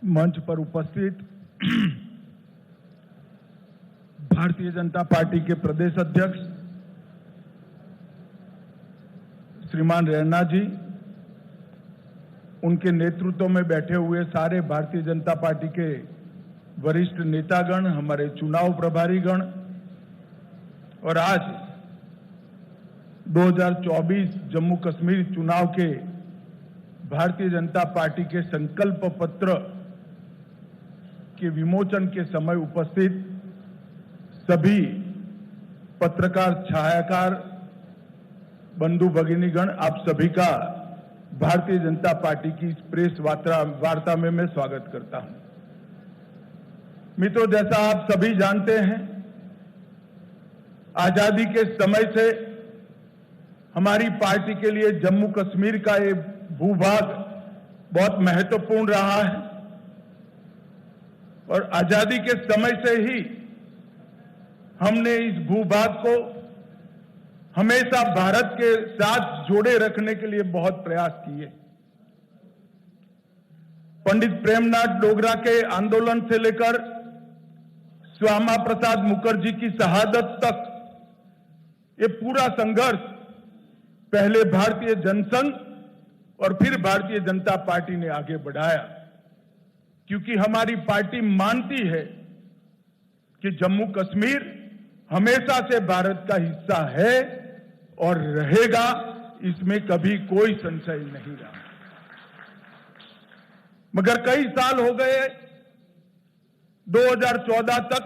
मंच पर उपस्थित भारतीय जनता पार्टी के प्रदेश अध्यक्ष श्रीमान रैना जी, उनके नेतृत्व में बैठे हुए सारे भारतीय जनता पार्टी के वरिष्ठ नेतागण, हमारे चुनाव प्रभारीगण और आज 2024 जम्मू कश्मीर चुनाव के भारतीय जनता पार्टी के संकल्प पत्र के विमोचन के समय उपस्थित सभी पत्रकार, छायाकार, बंधु भगिनीगण, आप सभी का भारतीय जनता पार्टी की इस प्रेस वार्ता में मैं स्वागत करता हूं। मित्रों, जैसा आप सभी जानते हैं, आजादी के समय से हमारी पार्टी के लिए जम्मू कश्मीर का ये भूभाग बहुत महत्वपूर्ण रहा है और आजादी के समय से ही हमने इस भूभाग को हमेशा भारत के साथ जोड़े रखने के लिए बहुत प्रयास किए। पंडित प्रेमनाथ डोगरा के आंदोलन से लेकर श्यामा प्रसाद मुखर्जी की शहादत तक ये पूरा संघर्ष पहले भारतीय जनसंघ और फिर भारतीय जनता पार्टी ने आगे बढ़ाया, क्योंकि हमारी पार्टी मानती है कि जम्मू कश्मीर हमेशा से भारत का हिस्सा है और रहेगा, इसमें कभी कोई संशय नहीं रहा। मगर कई साल हो गए, 2014 तक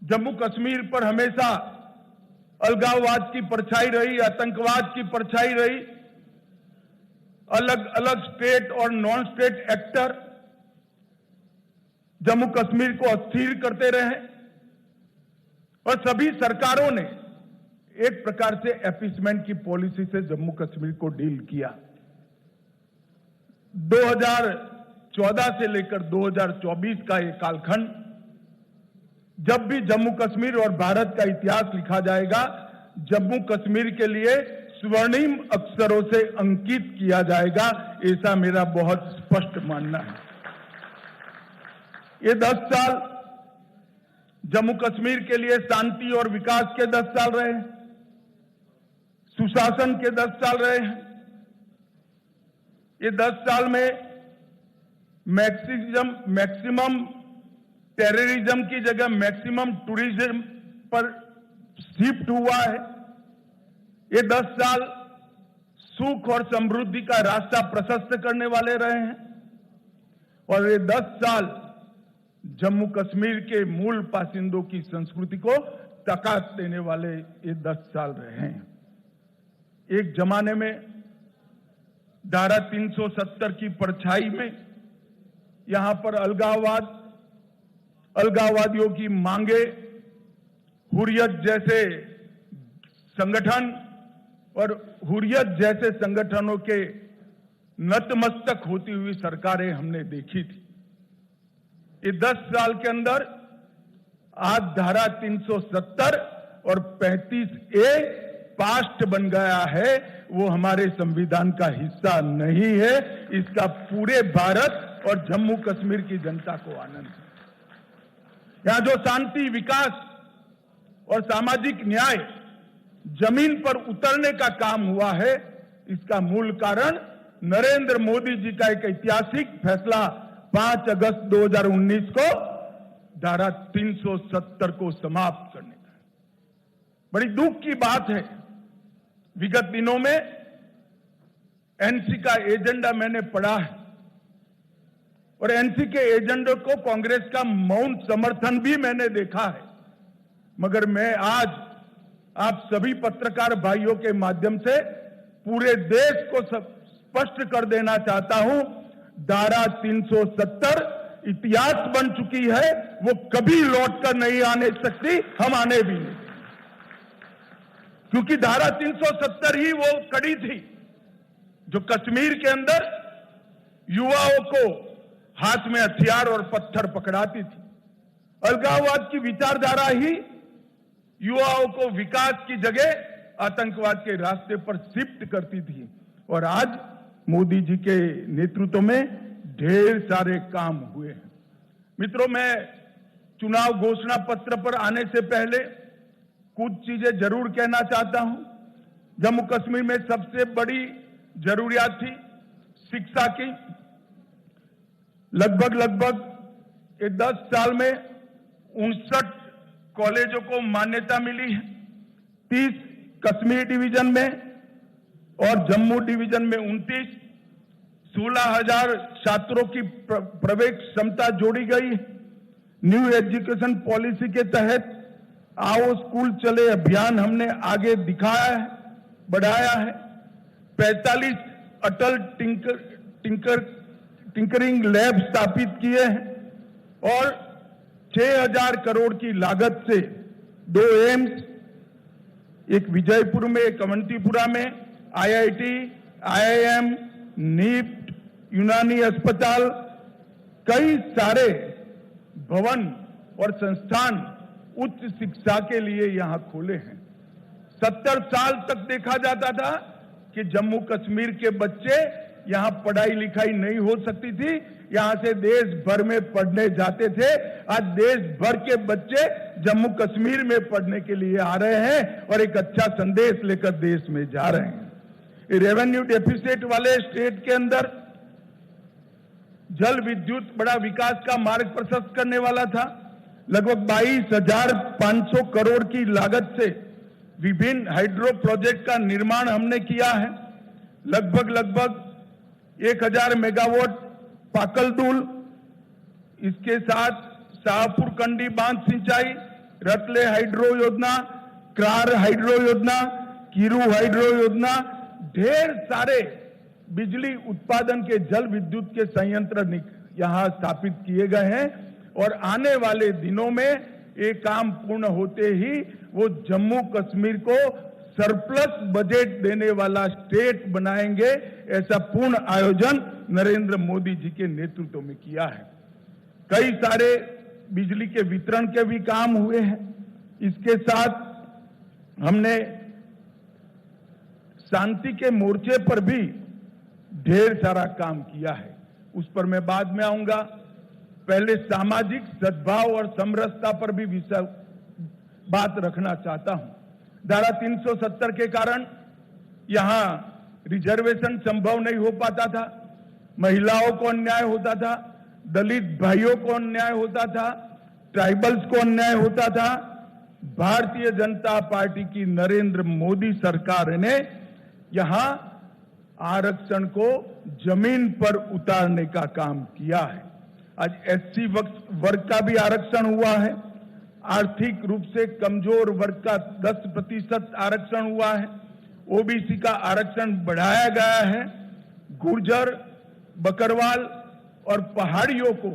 जम्मू कश्मीर पर हमेशा अलगाववाद की परछाई रही, आतंकवाद की परछाई रही। अलग अलग स्टेट और non state actor Jammu Kashmir को अस्थिर करते रहे और सभी सरकारों ने एक प्रकार से अपीसमेंट की पॉलिसी से जम्मू कश्मीर को डील किया। 2014 से लेकर 2024 का ये कालखंड, जब भी जम्मू कश्मीर और भारत का इतिहास लिखा जाएगा, जम्मू कश्मीर के लिए स्वर्णिम अक्षरों से अंकित किया जाएगा, ऐसा मेरा बहुत स्पष्ट मानना है। ये 10 साल जम्मू कश्मीर के लिए शांति और विकास के 10 साल रहे हैं, सुशासन के 10 साल रहे हैं। ये 10 साल में मैक्सिमम टेररिज्म की जगह मैक्सिमम टूरिज्म पर शिफ्ट हुआ है। ये 10 साल सुख और समृद्धि का रास्ता प्रशस्त करने वाले रहे हैं और ये 10 साल जम्मू कश्मीर के मूल बासिंदों की संस्कृति को ताकत देने वाले ये 10 साल रहे हैं। एक जमाने में धारा 370 की परछाई में यहां पर अलगाववादियों की मांगे, हुर्रियत जैसे संगठन और हुर्रियत जैसे संगठनों के नतमस्तक होती हुई सरकारें हमने देखी थी। ये 10 साल के अंदर आज धारा 370 और 35A पास्ट बन गया है, वो हमारे संविधान का हिस्सा नहीं है। इसका पूरे भारत और जम्मू कश्मीर की जनता को आनंद है। यहां जो शांति, विकास और सामाजिक न्याय जमीन पर उतरने का काम हुआ है, इसका मूल कारण नरेंद्र मोदी जी का एक ऐतिहासिक फैसला 5 अगस्त 2019 को धारा 370 को समाप्त करने का। बड़ी दुख की बात है, विगत दिनों में एनसी का एजेंडा मैंने पढ़ा है और एनसी के एजेंडे को कांग्रेस का मौन समर्थन भी मैंने देखा है। मगर मैं आज आप सभी पत्रकार भाइयों के माध्यम से पूरे देश को स्पष्ट कर देना चाहता हूं, धारा 370 इतिहास बन चुकी है, वो कभी लौटकर नहीं आने सकती, हम आने भी नहीं, क्योंकि धारा 370 ही वो कड़ी थी जो कश्मीर के अंदर युवाओं को हाथ में हथियार और पत्थर पकड़ाती थी। अलगाववाद की विचारधारा ही युवाओं को विकास की जगह आतंकवाद के रास्ते पर शिफ्ट करती थी और आज मोदी जी के नेतृत्व में ढेर सारे काम हुए हैं। मित्रों, मैं चुनाव घोषणा पत्र पर आने से पहले कुछ चीजें जरूर कहना चाहता हूं। जम्मू कश्मीर में सबसे बड़ी जरूरियात थी शिक्षा की। लगभग ये 10 साल में 59 कॉलेजों को मान्यता मिली है। 30 कश्मीर डिवीजन में और जम्मू डिवीजन में 29, 16,000 छात्रों की प्रवेश क्षमता जोड़ी गई है। न्यू एजुकेशन पॉलिसी के तहत आओ स्कूल चले अभियान हमने आगे दिखाया है, बढ़ाया है। 45 अटल टिंकरिंग लैब स्थापित किए हैं और 6,000 करोड़ की लागत से 2 एम्स, एक विजयपुर में, एक अवंतीपुरा में, IIT, IIM, नीट, यूनानी अस्पताल, कई सारे भवन और संस्थान उच्च शिक्षा के लिए यहां खोले हैं। 70 साल तक देखा जाता था कि जम्मू कश्मीर के बच्चे यहां पढ़ाई लिखाई नहीं हो सकती थी, यहां से देश भर में पढ़ने जाते थे। आज देश भर के बच्चे जम्मू कश्मीर में पढ़ने के लिए आ रहे हैं और एक अच्छा संदेश लेकर देश में जा रहे हैं। रेवेन्यू डेफिसिट वाले स्टेट के अंदर जल विद्युत बड़ा विकास का मार्ग प्रशस्त करने वाला था। लगभग 22,500 करोड़ की लागत से विभिन्न हाइड्रो प्रोजेक्ट का निर्माण हमने किया है। लगभग 1,000 मेगावाट पाकलदुल, इसके साथ शाहपुर कंडी बांध सिंचाई, रतले हाइड्रो योजना, क्रार हाइड्रो योजना, कीरू हाइड्रो योजना, ढेर सारे बिजली उत्पादन के जल विद्युत के संयंत्र यहां स्थापित किए गए हैं और आने वाले दिनों में ये काम पूर्ण होते ही वो जम्मू कश्मीर को सरप्लस बजट देने वाला स्टेट बनाएंगे। ऐसा पूर्ण आयोजन नरेंद्र मोदी जी के नेतृत्व में किया है। कई सारे बिजली के वितरण के भी काम हुए हैं। इसके साथ हमने शांति के मोर्चे पर भी ढेर सारा काम किया है, उस पर मैं बाद में आऊंगा। पहले सामाजिक सद्भाव और समरसता पर भी बात रखना चाहता हूं। धारा 370 के कारण यहां रिजर्वेशन संभव नहीं हो पाता था, महिलाओं को अन्याय होता था, दलित भाइयों को अन्याय होता था, ट्राइबल्स को अन्याय होता था। भारतीय जनता पार्टी की नरेंद्र मोदी सरकार ने यहां आरक्षण को जमीन पर उतारने का काम किया है। आज SC वर्ग का भी आरक्षण हुआ है। आर्थिक रूप से कमजोर वर्ग का 10% आरक्षण हुआ है। OBC का आरक्षण बढ़ाया गया है। गुर्जर, बकरवाल और पहाड़ियों को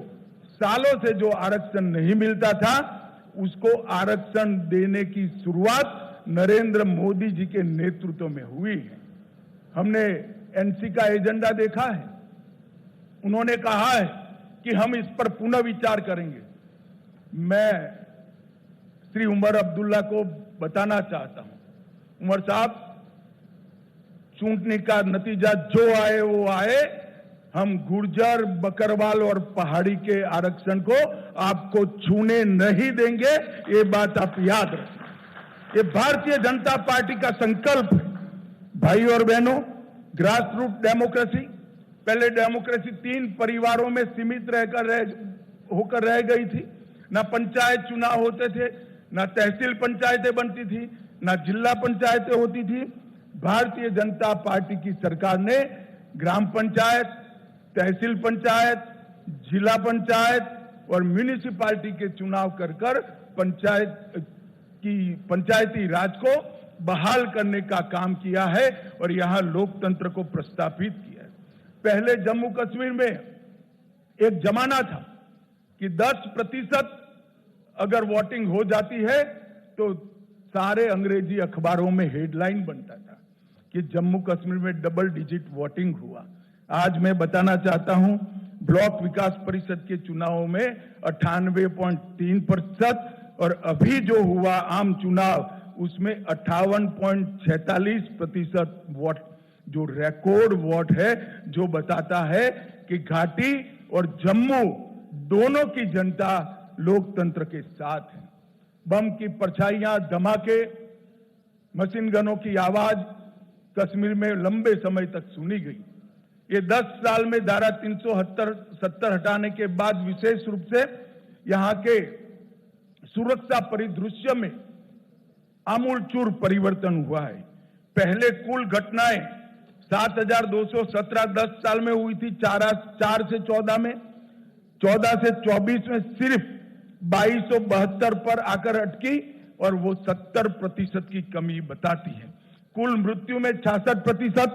सालों से जो आरक्षण नहीं मिलता था, उसको आरक्षण देने की शुरुआत नरेंद्र मोदी जी के नेतृत्व में हुई है। हमने NC का एजेंडा देखा है। उन्होंने कहा है कि हम इस पर पुनः विचार करेंगे। मैं श्री उमर अब्दुल्ला को बताना चाहता हूं, उमर साहब, चूंटनी का नतीजा जो आए वो आए, हम गुर्जर, बकरवाल और पहाड़ी के आरक्षण को आपको छूने नहीं देंगे। ये बात आप याद रखें। ये भारतीय जनता पार्टी का संकल्प है। भाई और बहनों, ग्रास रूट डेमोक्रेसी, पहले डेमोक्रेसी 3 परिवारों में सीमित होकर रह गई थी। ना पंचायत चुनाव होते थे, ना तहसील पंचायतें बनती थी, ना जिला पंचायतें होती थी। भारतीय जनता पार्टी की सरकार ने ग्राम पंचायत, तहसील पंचायत, जिला पंचायत और म्यूनिसिपैलिटी के चुनाव कर पंचायती राज को बहाल करने का काम किया है और यहां लोकतंत्र को प्रस्थापित किया है। पहले जम्मू कश्मीर में एक जमाना था कि 10% अगर वोटिंग हो जाती है तो सारे अंग्रेजी अखबारों में हेडलाइन बनता था कि जम्मू कश्मीर में डबल डिजिट वोटिंग हुआ। आज मैं बताना चाहता हूं, ब्लॉक विकास परिषद के चुनावों में 98.3% और अभी जो हुआ आम चुनाव उसमें 58.46% वोट, जो रिकॉर्ड वोट है, जो बताता है कि घाटी और जम्मू दोनों की जनता लोकतंत्र के साथ है। बम की परछाइयां, धमाके, मशीन गनों की आवाज कश्मीर में लंबे समय तक सुनी गई। ये 10 साल में धारा 370 हटाने के बाद विशेष रूप से यहां के सुरक्षा परिदृश्य में आमूलचूर परिवर्तन हुआ है। पहले कुल घटनाएं 7,217 10 साल में हुई थी 4 से 14 में, 14 से 24 में सिर्फ 2272 पर आकर अटकी और वो 70% की कमी बताती है। कुल मृत्यु में 66%,